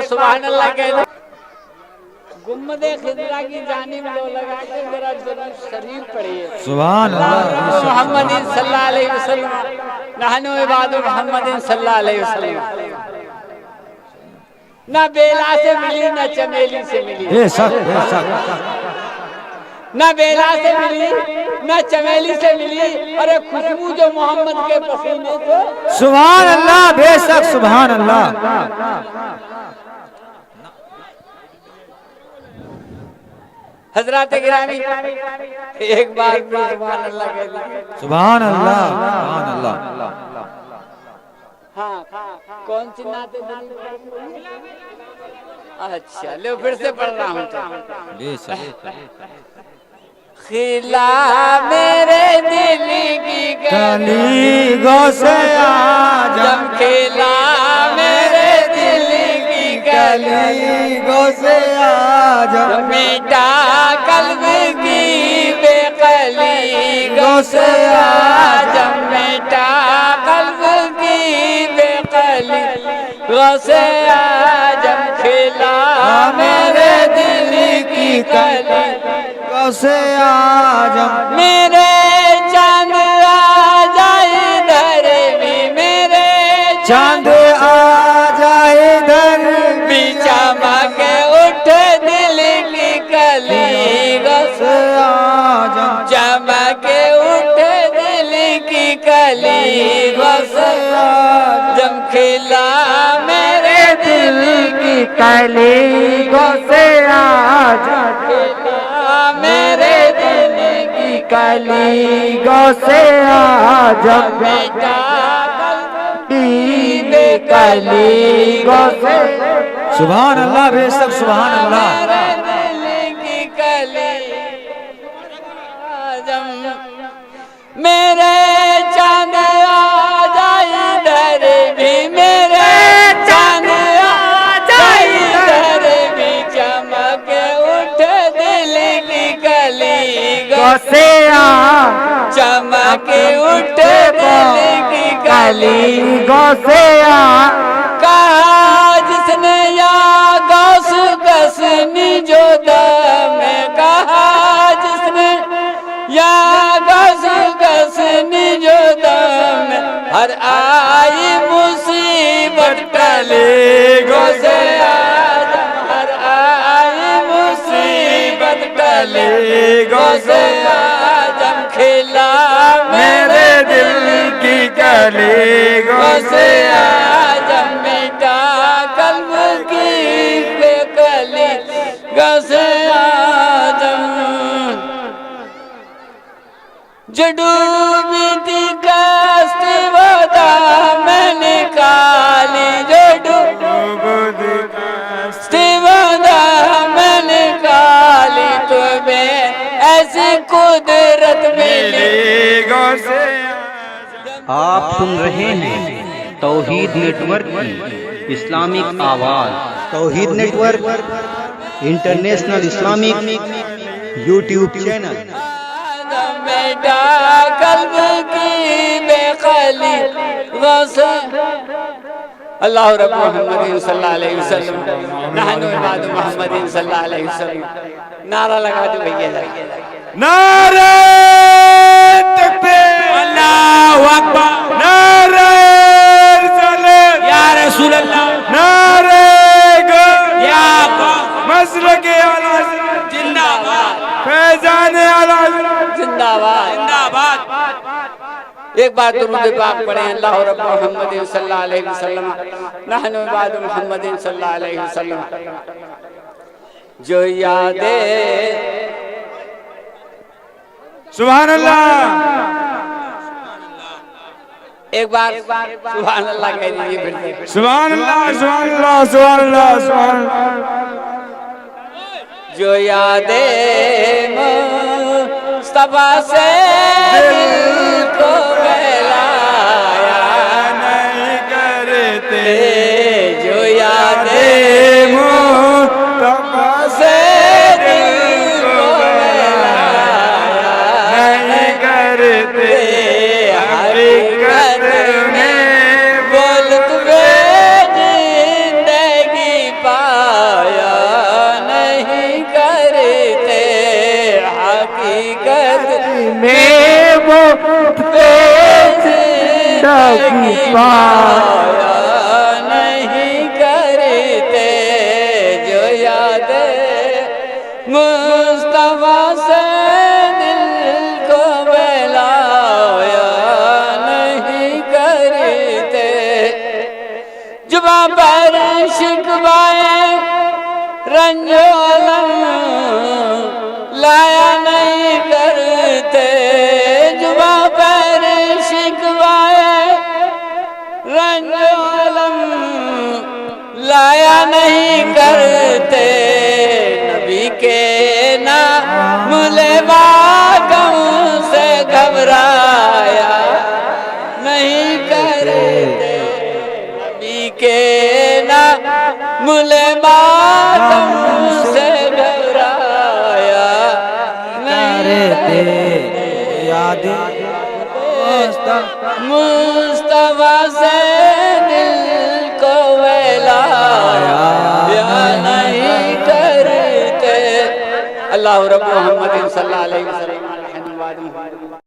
सुभान अल्लाह कह दो। गुम्मदे खिजरा की जानिब लो लगा के जरा दुरूद शरीफ पढ़िए। सुभान अल्लाह मोहम्मद सल्लल्लाहु अलैहि वसल्लम नहनु इबादु मोहम्मद सल्लल्लाहु अलैहि वसल्लम। ना बेला से मिली ना चमेली से मिली, ना बेला से मिली ना चमेली से मिली, अरे खुशबू जो मोहम्मद के पसीने से। सुभान अल्लाह, बेशक सुभान अल्लाह। हजरत गिरामी एक बार सुभान अल्लाह कह दीजिए। सुभान अल्लाह, सुभान अल्लाह। हाँ, कौन सी नाते? अच्छा लो फिर से पढ़ रहा हूँ तो। खिला मेरे दिल की कली गौसे आजम, खिला मेरे दिल की कली गौसे आजम, मीठा कल्ब की बेकली गौसे आजम, मीठा कल्ब की बेकली गौसे आजम। खिला मेरे दिल की कली गौसे आजम, मेरे चांद आ जाए इधर भी, मेरे चांद आ जाए इधर भी, चमक उठ दिल की कली गौसे आजम, चमक उठ दिल की कली गौसे आजम। खिला मेरे दिल की कली गौसे आजम, खिला मेरे दिल की कली गौसे आजम, बेटा कली गौसे। सुभान अल्लाह, बेशक सुभान अल्लाह। मेरे दिल की कली आजम, मेरे चांद आ जाए इधर भी, मेरे चांद आ जाए इधर भी, चमक उठ दिल की कली गौसे चमक उठ दिल की कली गौसे कहा जिसने या गौस गसनी जो दम, कहा जिसने या गौस गसनी जो दम, हर आई मुसीबत टले गौसे आजम, हर आई मुसीबत टले गौसे आजम। खिला मेरे दिल की कली गौसे आजम, मीठा कल्ब की बेकली गौसे आजम। जो डूबी थी कश्ती वो दामन निकाली, जो डूबी कश्ती वो दामन निकाली, तुम्हें ऐसी कुदरत मिली गौसे। आप सुन रहे हैं तौहीद नेटवर्क की इस्लामिक आवाज़। Tauheed network international Islamic YouTube channel. बेटा कल्ब की बेकली गौसे। अल्लाह रब मोहम्मद सल्लल्लाहु अलैहि वसल्लम, नहनु इबादु मोहम्मद सल्लल्लाहु अलैहि वसल्लम। नारा लगा दो भैया, नारे तकबीर, अल्लाहु अकबर, नारे रिसालत, या रसूल अल्लाह, नारे या मसलक आला जिंदाबाद, फैजान आला जिंदाबाद, जिंदाबाद। एक बार दुरूद पाक पढ़े। अल्लाह रब मोहम्मद सल्लल्लाहु अलैहि वसल्लम, नहनु इबादु मोहम्मद सल्लल्लाहु अलैहि वसल्लम। जो यादें सुभान अल्लाह, एक बार सुभान अल्लाह कह दीजिए फिर से। सुभान अल्लाह, सुभान अल्लाह, सुभान अल्लाह, सुभान अल्लाह। जो यादें मुस्तफा से दिल को बहलाया नहीं करते, जो यादें मुस्तफा से दिल को बहलाया नहीं करते, हकीकत में बोल तुम्हें जिंदगी पाया नहीं करते जो याद मुस्तफा से दिल को बहलाया नहीं करते। जुबा पर शिकवाए रंजो अलम लाया नहीं करते। जुबा पर शिकवाए रंजो अलम लाया नहीं करते। नबी के नाम लेवा गम से घबराया नहीं करते। नबी के नाम लेवा गम से घबराया नहीं करते। याद मुस्तफा से दिल को बहलाया नहीं करते। अल्लाह रब्बु मुहम्मद सल्लल्लाहु अलैहि वसल्लम।